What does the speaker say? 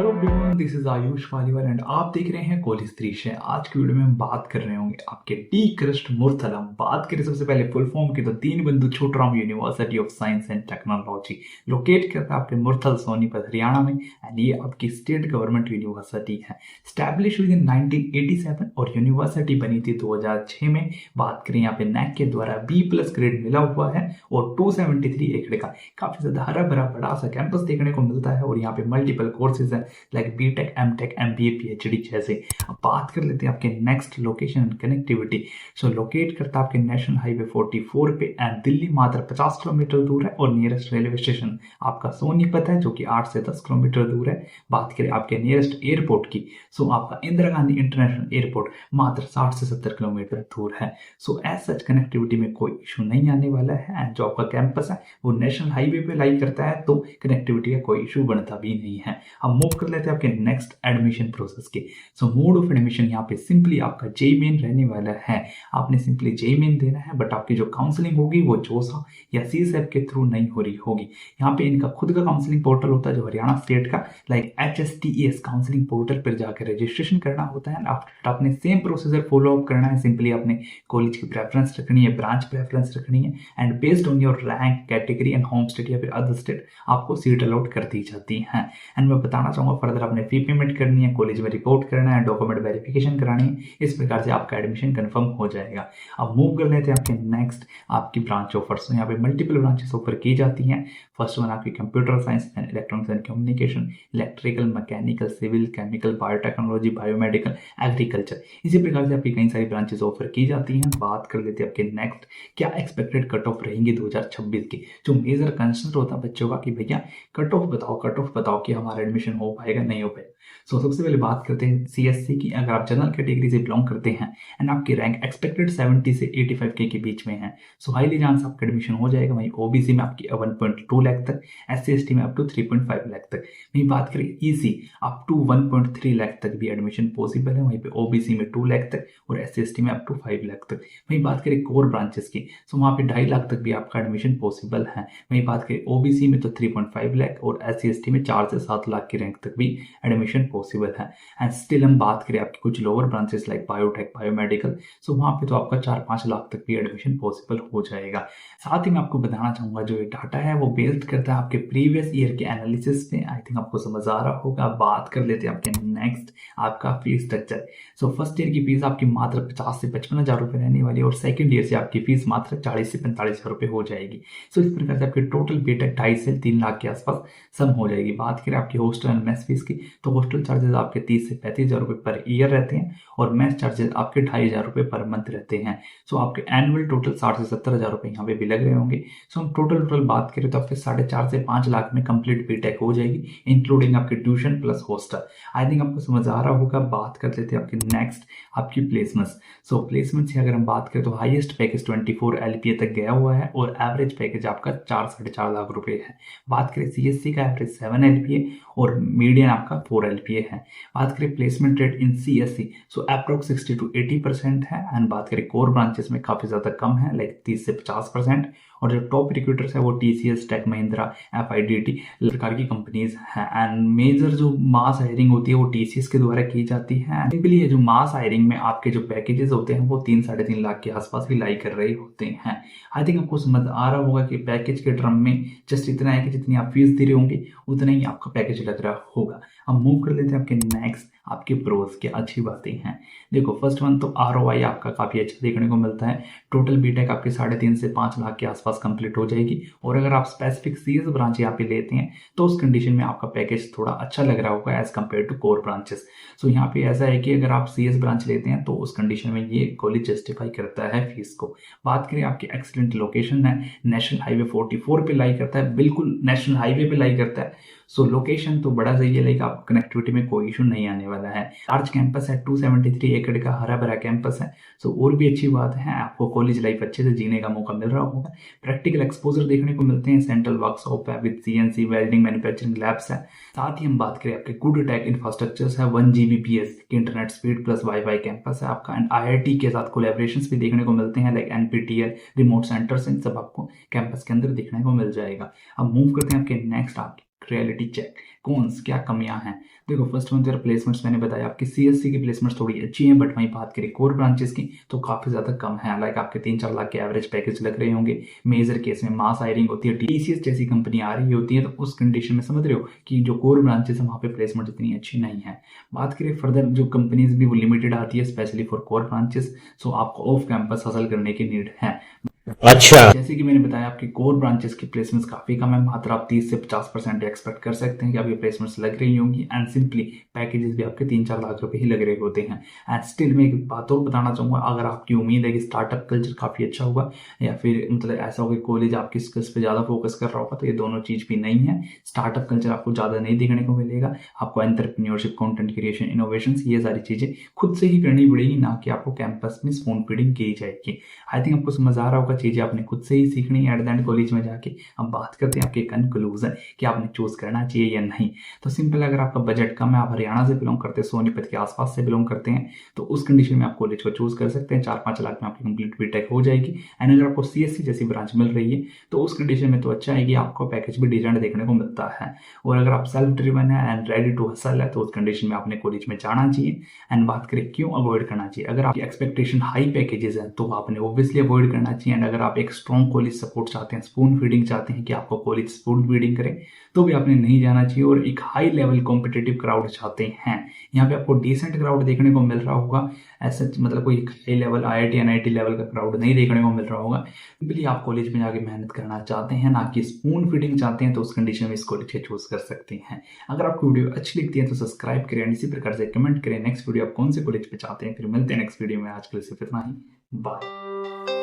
Hello everyone, this is Ayush Paliwal and आप देख रहे हैं कॉलेज दृश्य। आज की वीडियो में हम बात कर रहे होंगे आपके डी क्रस्ट मुर्थलम। बात करें सबसे पहले फुल फॉर्म की तो Deenbandhu Chhotu Ram university of science and technology locate करता है आपके मुरथल सोनीपत हरियाणा में एंड ये आपकी स्टेट गवर्नमेंट यूनिवर्सिटी है। स्टैब्लिश हुई इन 1987 और यूनिवर्सिटी बनी थी 2006 में। बात करें यहाँ पे नैक के द्वारा B+ ग्रेड मिला हुआ है और 273 एकड़ का काफी ज्यादा हरा भरा बड़ा सा कैंपस देखने को मिलता है और यहाँ पे मल्टीपल कोर्सेज है like BTech, MTech, MBA, PhD जैसे। अब बात कर लेते हैं आपके next location and connectivity. So locate करता है आपके नेशनल हाईवे 44 पे एंड दिल्ली मात्र 50 किलोमीटर दूर है और नियरेस्ट रेलवे स्टेशन आपका सोनीपत है जो कि 8 से 10 किलोमीटर दूर है। बात करें आपके नियरेस्ट एयरपोर्ट की, सो आपका इंदिरा गांधी इंटरनेशनल एयरपोर्ट मात्र 60 से 70 किलोमीटर दूर है। सो एज सच कनेक्टिविटी में कोई इशू नहीं आने वाला है एंड जो आपका कैंपस है वो नेशनल हाईवे पे लाई करता है तो कनेक्टिविटी का कोई इशू बनता भी नहीं है। हम मूव कर लेते हैं आपके नेक्स्ट एडमिशन प्रोसेस के। सो मोड ऑफ एडमिशन यहाँ पे सिंपली आपका जेई मेन रहने वाला है। आपने सिंपली जेई मेन देना है बट आपकी जो काउंसलिंग होगी वो जोसा या सीसैप के थ्रू नहीं हो रही होगी। यहाँ पे इनका खुद का काउंसलिंग पोर्टल होता है जो हरियाणा स्टेट का लाइक HSTES काउंसलिंग पोर्टल पर जाकर रजिस्ट्रेशन करना होता है। आफ्टर आपने सेम प्रोसीजर फॉलो अप करना है। सिंपली आपने कॉलेज की प्रेफरेंस रखनी है, ब्रांच प्रेफरेंस रखनी है and based on your rank, category and home state या फिर अदर स्टेट आपको सीट अलॉट कर दी जाती है। एंड मैं बताना चाहूंगा फर्दर आपने फी पेमेंट करनी है, कॉलेज में रिपोर्ट करना है, डॉक्यूमेंट वेरिफिकेशन करानी है। इस प्रकार से आपका एडमिशन कंफर्म हो जाएगा। अब मूव कर लेते हैं आपके नेक्स्ट आपकी ब्रांच ऑफर्स। यहाँ पे मल्टीपल ब्रांचेस ऑफर की जाती हैं। फर्स्ट वन आपकी computer science and electronics and communication, electrical, mechanical, civil, chemical, biotechnology, biomedical, agriculture. इसी प्रकार से आपकी कई सारी ब्रांचेस ऑफर की जाती हैं। बात कर लेते हैं आपके नेक्स्ट क्या एक्सपेक्टेड कट ऑफ रहेंगे 2026 की। जो मेजर कंसर्न होता है बच्चों का कि भैया कट ऑफ बताओ कि हमारा एडमिशन हो पाएगा नहीं हो पाएगा। सो सबसे पहले बात करते हैं CSC की। अगर आप जनरल कैटेगरी से बिलोंग करते हैं एंड आपकी रैंक एक्सपेक्टेड 70 से 85K के बीच में है सो हाईली चांस आपका एडमिशन हो जाएगा। वहीं OBC में आपकी 1.2 लाख तक, SC/ST में अप टू 3.5 लाख तक। वहीं बात करें EC अप टू 1.3 लाख तक भी एडमिशन पॉसिबल है। वहीं पे OBC में 2 लाख तक और SC/ST में अप टू 5 लाख तक। वहीं बात करें कोर ब्रांचेस की सो वहाँ पे 2.5 लाख तक भी आपका एडमिशन पॉसिबल है। वहीं बात करें OBC में तो 3.5 लाख और SC/ST में 4 से 7 लाख की रैंक तक भी एडमिशन पॉसिबल है। एंड स्टिल हम बात करें आपकी कुछ lower branches like biotech, biomedical, so वहाँ पे तो आपका 4-5 लाख तक भी एडमिशन पॉसिबल हो जाएगा। साथ ही मैं आपको बताना चाहूंगा जो ये डाटा है वो बेस्ड करता है आपके प्रीवियस ईयर के एनालिसिस पे। आई थिंक आपको समझ आ रहा होगा। बात कर लेते हैं आपके नेक्स्ट आपका fees structure. So first year की फीस आपकी मात्र 50 से 55 हजार रुपये रहने वाली है और सेकंड ईयर से आपकी फीस मात्र 40 से 45 हजार रुपये हो जाएगी। सो इस प्रकार से आपकी टोटल बीटेक 2.5 से 3 लाख के आसपास सम हो जाएगी। बात करें आपकी हॉस्टल एंड मेस फीस की तो हॉस्टल चार्जेस आपके 30 से 35 हजार रुपये पर ईयर रहते हैं और मेस चार्जेस आपके 2.5 हजार रुपये पर मंथ रहते हैं। सो आपके एनुअल टोटल 60 से 70 हजार रुपये यहाँ पे भी लग रहे होंगे। सो हम टोटल बात करें तो आपके 4.5 से 5 लाख में कंप्लीट बीटेक हो जाएगी इंक्लूडिंग आपके tuition plus hostel. I think आपको समझ आ रहा होगा। बात कर लेते हैं आपके नेक्स्ट आपकी प्लेसमेंट्स। सो प्लेसमेंट से अगर हम बात करें तो हाईएस्ट पैकेज 24 LPA तक गया हुआ है और एवरेज पैकेज आपका 4-4.5 लाख रुपए है। बात करें CSC का एवरेज 7 LPA और मीडियन आपका 4 LPA है। बात करें placement rate in CSC so approx 60 to 80% है एंड बात करें कोर ब्रांचेस में काफी ज्यादा कम है लाइक 30 से 50%। और जो टॉप रिक्रूटर्स है वो TCS, टेक महिंद्रा, FIDT प्रकार की कंपनीज हैं एंड मेजर जो मास हायरिंग होती है वो TCS के द्वारा की जाती है। सिंपली ये जो मास हायरिंग में आपके जो पैकेजेस होते हैं वो 3-3.5 लाख के आसपास ही लाई कर रहे होते हैं। आई थिंक आपको समझ आ रहा होगा कि पैकेज के टर्म में जस्ट इतना है कि जितनी आप फीस दे रहे होंगे उतना ही आपका पैकेज लग रहा होगा। अब मूव कर लेते हैं आपके नेक्स्ट आपके प्रोज की अच्छी बातें हैं। देखो फर्स्ट वन तो ROI आपका काफी अच्छा देखने को मिलता है। टोटल बीटेक आपके 3.5 से 5 लाख के आसपास कंप्लीट हो जाएगी और अगर आप स्पेसिफिक CS ब्रांच यहाँ पे लेते हैं तो उस कंडीशन में आपका पैकेज थोड़ा अच्छा लग रहा होगा as compare to core branches. So यहाँ पे ऐसा है कि अगर आप CS ब्रांच लेते हैं तो उस कंडीशन में ये कॉलेज जस्टिफाई करता है फीस को। बात करें आपकी एक्सीलेंट लोकेशन है, नेशनल हाईवे 44 पे लाई करता है, बिल्कुल नेशनल हाईवे पे लाई करता है। सो लोकेशन तो बड़ा सही है, लाइक आपको कनेक्टिविटी में कोई इशू नहीं आने वाला है। लार्ज कैंपस है, 273 एकड़ का हरा भरा कैंपस है। सो और भी अच्छी बात है आपको कॉलेज लाइफ अच्छे से जीने का मौका मिल रहा होगा। प्रैक्टिकल एक्सपोजर देखने को मिलते हैं, सेंट्रल वर्कशॉप है with CNC, welding, manufacturing labs है। साथ ही हम बात करें आपके गुड टेक इंफ्रास्ट्रक्चर्स है, 1 Gbps की internet speed plus wifi campus है आपका एंड IIT के साथ कोलैबोरेशंस भी देखने को मिलते हैं लाइक NPTEL, रिमोट सेंटर्स, इन सब आपको कैंपस के अंदर देखने को मिल जाएगा। अब मूव करते हैं आपके नेक्स्ट आपके रियलिटी चेक। कौन्स क्या कमियां हैं? देखो, फर्स्ट वन, तेरा प्लेसमेंट्स मैंने बताया आपकी सीएससी की प्लेसमेंट्स थोड़ी अच्छी हैं, बट वहीं बात करें कोर ब्रांचेस की तो काफ़ी ज़्यादा कम है। लाइक आपके 3-4 लाख के एवरेज पैकेज लग रहे होंगे। मेजर केस में मास हायरिंग होती है, टीसीएस जैसी कंपनी आ रही होती है, तो उस कंडीशन में समझ रहे हो कि जो कोर ब्रांचेस है वहाँ पे प्लेसमेंट इतनी अच्छी नहीं है। बात करें फर्दर, जो कंपनीज भी वो लिमिटेड आती है स्पेशली फॉर कोर ब्रांचेस, सो आपको ऑफ कैंपस हासिल करने की नीड है। अच्छा। जैसे कि मैंने बताया आपकी कोर ब्रांचेस की प्लेसमेंट्स काफ़ी कम है, मात्र आप 30 से 50% एक्सपेक्ट कर सकते हैं कि आपकी प्लेसमेंट्स लग रही होंगी। एंड सिंपली पैकेजेस भी आपके 3-4 लाख रुपए ही लग रहे होते हैं। एंड स्टिल मैं एक बात और बताना चाहूँगा, अगर आपकी उम्मीद है कि स्टार्टअप कल्चर काफ़ी अच्छा होगा या फिर मतलब ऐसा होगा कॉलेज आपकी स्किल्स पे ज़्यादा फोकस कर रहा होगा, तो ये दोनों चीज़ भी नहीं है। स्टार्टअप कल्चर आपको ज़्यादा नहीं देखने को मिलेगा। आपको एंटरप्रेन्योरशिप, कंटेंट क्रिएशन, इनोवेशन, ये सारी चीज़ें खुद से ही करनी पड़ेगी, ना कि आपको कैंपस में स्पून फीडिंग की जाएगी। आई थिंक आपको समझ आ रहा होगा, चीज़ें आपने खुद से ही सीखनी है एट द एंड कॉलेज में जाके। अब बात करते हैं आपके कंक्लूजन कि आपने चूज करना चाहिए या नहीं। तो सिंपल, अगर आपका बजट कम है, आप हरियाणा से बिलोंग करते हैं, सोनीपत के आसपास से बिलोंग करते हैं, तो उस कंडीशन में आप कॉलेज को चूज कर सकते हैं। 4-5 लाख में आपकी कंप्लीट बीटेक हो जाएगी। एंड अगर आपको सीएससी जैसी ब्रांच मिल रही है तो उस कंडीशन में तो अच्छा है कि आपको पैकेज भी डिसेंट देखने को मिलता है। और अगर आप सेल्फ ड्रिवन है एंड रेडी टू हसल है तो उस कंडीशन में आपने कॉलेज में जाना चाहिए। एंड बात करें क्यों अवॉइड करना चाहिए, अगर आपकी एक्सपेक्टेशन हाई पैकेजेस है तो आपने ऑब्वियसली अवॉइड करना चाहिए। एंड अगर आप एक स्ट्रॉन्ग कॉलेज सपोर्ट चाहते हैं, स्पून फीडिंग चाहते हैं कि आपको कॉलेज स्पून फीडिंग करे, तो भी आपने नहीं जाना चाहिए। और एक हाई लेवल कॉम्पिटिटिव क्राउड चाहते हैं, यहाँ पे आपको डिसेंट क्राउड देखने को मिल रहा होगा। ऐसा मतलब कोई high level IIT NIT level का क्राउड नहीं देखने को मिल रहा होगा। सिंपली आप कॉलेज में जाके मेहनत करना चाहते हैं, ना कि स्पून फीडिंग चाहते हैं, तो उस कंडीशन में इस कॉलेज को चूज कर सकते हैं। अगर आपको वीडियो अच्छी लगती है तो सब्सक्राइब करें, इसी प्रकार से कमेंट करें नेक्स्ट वीडियो आप कौन से कॉलेज पे चाहते हैं। फिर मिलते हैं नेक्स्ट वीडियो में, आज के लिए सिर्फ इतना ही। बाय।